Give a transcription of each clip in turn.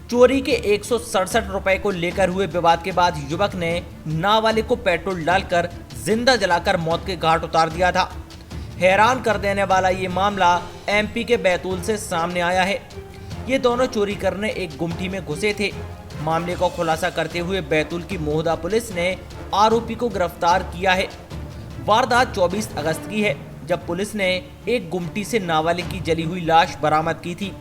चोरी के 167 रुपए को लेकर हुए विवाद के बाद युवक ने नाबालिग को पेट्रोल डालकर जिंदा जलाकर मौत के घाट उतार दिया था। हैरान कर देने वाला ये मामला एमपी के बैतूल से सामने आया है। ये दोनों चोरी करने एक गुमटी में घुसे थे। मामले को खुलासा करते हुए बैतूल की मोहदा पुलिस ने आरोपी को गिरफ्तार किया है। वारदात 24 अगस्त की है, जब पुलिस ने एक गुमटी से नाबालिग की जली हुई लाश बरामद की थी,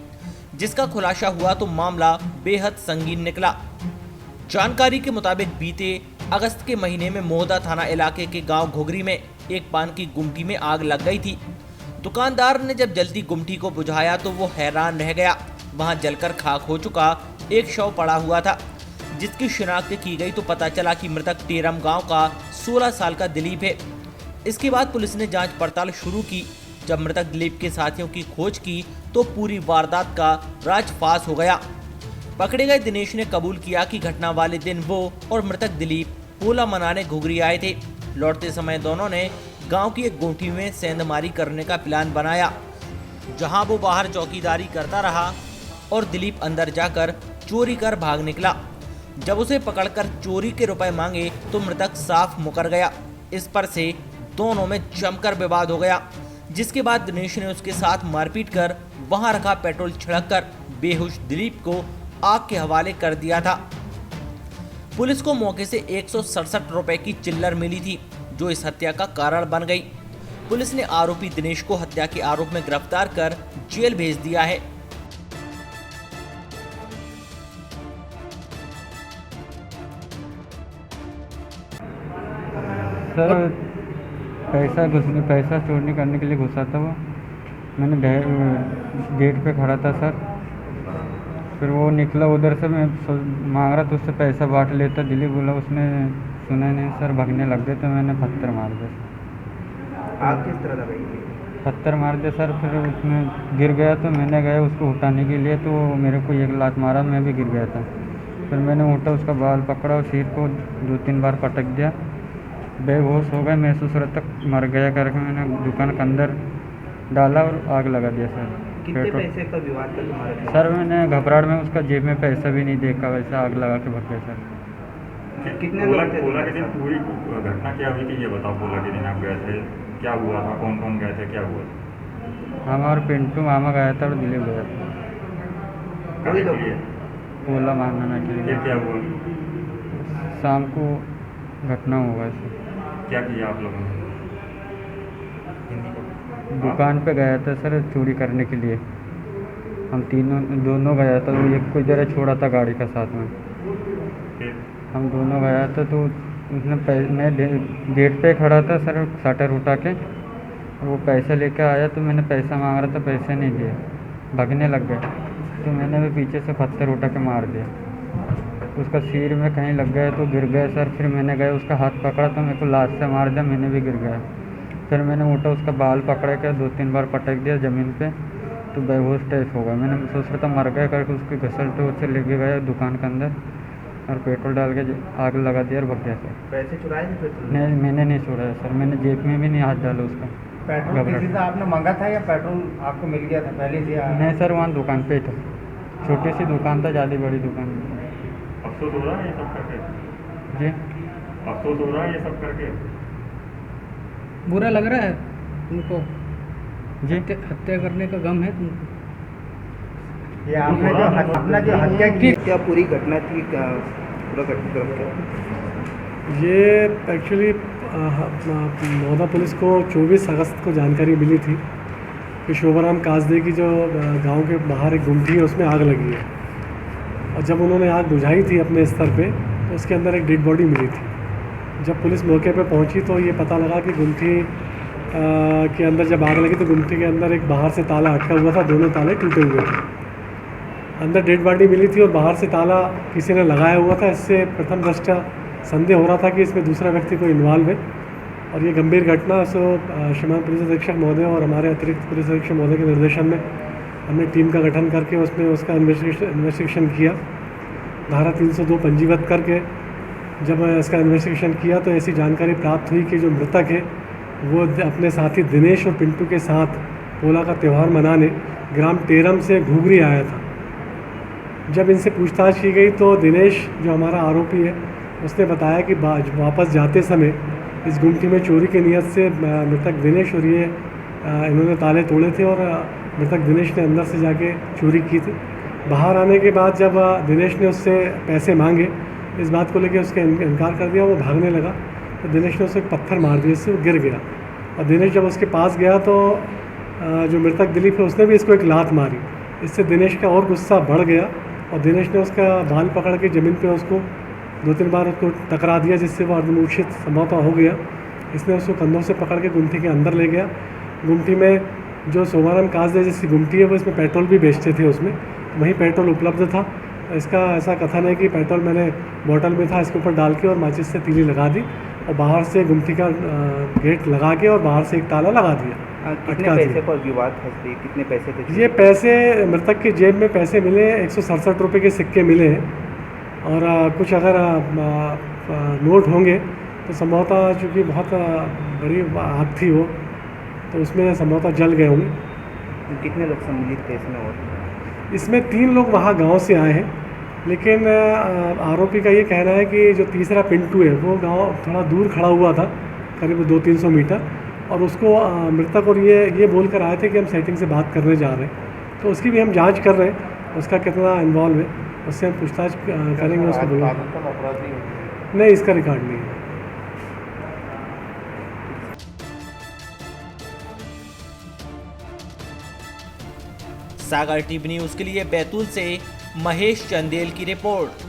जिसका खुलासा हुआ तो मामला बेहद संगीन निकला। जानकारी के मुताबिक बीते अगस्त के महीने में मोहदा थाना इलाके के गांव घुघरी में एक पान की गुमटी में आग लग गई थी। दुकानदार ने जब जलती गुमटी को बुझाया तो वो हैरान रह गया। वहां जलकर खाक हो चुका एक शव पड़ा हुआ था, जिसकी शिनाख्त की गई तो पता चला कि मृतक टेरम गांव का 16 साल का दिलीप है। इसके बाद पुलिस ने जांच पड़ताल शुरू की। जब मृतक दिलीप के साथियों की खोज की तो पूरी वारदात का राजफाश हो गया। पकड़े गए दिनेश ने कबूल किया कि घटना वाले दिन वो और मृतक दिलीप पोला मनाने घुघरी आए थे। लौटते समय दोनों ने गांव की एक गुमटी में सेंधमारी करने का प्लान बनाया, जहां वो बाहर चौकीदारी करता रहा और दिलीप अंदर जाकर चोरी कर भाग निकला। जब उसे पकड़कर चोरी के रुपए मांगे तो मृतक साफ मुकर गया। इस पर से दोनों में जमकर विवाद हो गया, जिसके बाद दिनेश ने उसके साथ मारपीट कर वहां रखा पेट्रोल छिड़ककर बेहोश दिलीप को आग के हवाले कर दिया था। पुलिस को मौके से 167 रुपए की चिल्लर मिली थी, जो इस हत्या का कारण बन गई। पुलिस ने आरोपी दिनेश को हत्या के आरोप में गिरफ्तार कर जेल भेज दिया है। सर पैसा चोरी करने के लिए घुसा था वो। मैंने गेट पे खड़ा था सर। फिर वो निकला उधर से, मैं मांग रहा था उससे पैसा बांट लेता। दिलीप बोला, उसने सुना नहीं सर, भागने लग गए तो मैंने पत्थर मार दिया। आग किस तरह लगाई? पत्थर मार दिया सर। फिर उसमें गिर गया तो मैंने गया उसको उठाने के लिए, तो मेरे को एक लात मारा, मैं भी गिर गया था। फिर मैंने उठा, उसका बाल पकड़ा और सिर को 2-3 बार पटक दिया। बेहोश हो गए, महसूस हो रहा तक मर गया करके मैंने दुकान के अंदर डाला और आग लगा दिया सर। कितने पैसे का विवाद था तुम्हारे? सर मैंने घबराहट में उसका जेब में पैसा भी नहीं देखा, वैसे आग लगा के भग गया सर। कितने पोला के दिन पूरी घटना क्या हुई थी ये बताओ। पोला के दिन आप गए थे, क्या हुआ था, कौन कौन गए थे, क्या हुआ था? हमारा पिंटू मामा गया था और दिलीप गया था कभी तो पोला मारने के लिए। क्या हुआ? शाम को घटना हुआ सर। क्या किया आप लोगों ने? दुकान पे गया था सर चोरी करने के लिए। हम दोनों गया था, वो एक को इधर छोड़ा था गाड़ी का साथ में। फिर हम दोनों गया था तो उसने मैं गेट पे खड़ा था सर, शटर उठा के, और वो पैसा लेकर आया तो मैंने पैसा मांग रहा था, पैसे नहीं दिए, भागने लग गए। तो मैंने भी पीछे से पत्थर उठा के मार दिया। उसका सिर में कहीं लग गया तो गिर गया सर। फिर मैंने गया उसका हाथ पकड़ा तो मेरे को लात से मार दिया, मैंने भी गिर गया। फिर मैंने उठा, उसका बाल पकड़ के 2-3 बार पटक दिया ज़मीन पे, तो बेहोश टाइप हो गया। मैंने सोच रहा था मर गया करके उसके घसलते से लेके गया दुकान के अंदर और पेट्रोल डाल के आग लगा दिया और भग गया सर। पैसे चुराए थे फिर? नहीं, मैंने नहीं छोड़ा सर, मैंने जेब में भी नहीं हाथ डाला उसका। पेट्रोल किसी से आपने मांगा था या पेट्रोल आपको मिल गया था पहले से? नहीं सर, वहाँ दुकान पे ही था, छोटी सी दुकान था, ज़्यादा बड़ी दुकान नहीं। अफसोस हो रहा है ये सब करके? जी, अफसोस हो रहा है ये सब करके? बुरा लग रहा है तुमको? जी, हत्या करने का गम है तुमको? ये आपने जो हत्या की, क्या पूरी घटना थी, क्या पूरा घटना? ये एक्चुअली मोहदा पुलिस को 24 अगस्त को जानकारी मिली थी कि शोभाराम कासदे की जो गांव के बाहर एक गुमटी है उसमें आग लगी है। और जब उन्होंने आग बुझाई थी अपने स्तर पे तो उसके अंदर एक डेड बॉडी मिली थी। जब पुलिस मौके पे पहुंची तो ये पता लगा कि गुमटी के अंदर जब आग लगी तो गुमटी के अंदर एक बाहर से ताला अटका हुआ था, दोनों ताले टूटे हुए थे। अंदर डेड बॉडी मिली थी और बाहर से ताला किसी ने लगाया हुआ था। इससे प्रथम दृष्टया संदेह हो रहा था कि इसमें दूसरा व्यक्ति कोई इन्वॉल्व है और ये गंभीर घटना। सो श्रीमान पुलिस अधीक्षक महोदय और हमारे अतिरिक्त पुलिस अधीक्षक महोदय के निर्देशन में हमने टीम का गठन करके उसमें उसका इन्वेस्टिगेशन किया। धारा 302 पंजीबद्ध करके जब इसका इन्वेस्टिगेशन किया तो ऐसी जानकारी प्राप्त हुई कि जो मृतक है वो अपने साथी दिनेश और पिंटू के साथ पोला का त्यौहार मनाने ग्राम टेरम से घुघरी आया था। जब इनसे पूछताछ की गई तो दिनेश जो हमारा आरोपी है उसने बताया कि वापस जाते समय इस गुमटी में चोरी की नीयत से मृतक दिनेश और ये इन्होंने ताले तोड़े थे और मृतक दिनेश ने अंदर से जाके चोरी की थी। बाहर आने के बाद जब दिनेश ने उससे पैसे मांगे, इस बात को लेकर उसके इनकार कर दिया, वो भागने लगा तो दिनेश ने उसे एक पत्थर मार दिया, इससे वो गिर गया। और दिनेश जब उसके पास गया तो जो मृतक दिलीप है उसने भी इसको एक लात मारी। इससे दिनेश का और गुस्सा बढ़ गया और दिनेश ने उसका बाल पकड़ के ज़मीन पे उसको 2-3 बार उसको टकरा दिया, जिससे वो अर्धमूर्छित संभवतः हो गया। इसने उसको कंधों से पकड़ के गुमटी के अंदर ले गया। गुमटी में जो शोभाराम काजदे जैसी गुमटी है वो इसमें पेट्रोल भी बेचते थे, उसमें वहीं पेट्रोल उपलब्ध था। इसका ऐसा कथन है कि पेट्रोल मैंने बोतल में था, इसके ऊपर डाल के और माचिस से तीली लगा दी और बाहर से गुमटी का गेट लगा के और बाहर से एक ताला लगा दिया। कितने पैसे पर विवाद फंसती, कितने पैसे थे? ये पैसे मृतक के जेब में पैसे मिले, 167 रुपये के सिक्के मिले हैं और कुछ अगर नोट होंगे तो संभवतः चूँकि बहुत बड़ी आग थी वो, तो उसमें संभवतः जल गए होंगे। कितने लोग सम्मिलित थे इसमें? और इसमें 3 लोग वहाँ गांव से आए हैं, लेकिन आरोपी का ये कहना है कि जो तीसरा पिंटू है वो गांव थोड़ा दूर खड़ा हुआ था, करीब 200-300 मीटर, और उसको मृतक और ये बोलकर आए थे कि हम सेटिंग से बात करने जा रहे हैं। तो उसकी भी हम जांच कर रहे हैं, उसका कितना इन्वॉल्व है, उससे हम पूछताछ करेंगे। उसको नहीं, इसका रिकॉर्ड नहीं है। सागर टीवी न्यूज़ के लिए बैतूल से महेश चंदेल की रिपोर्ट।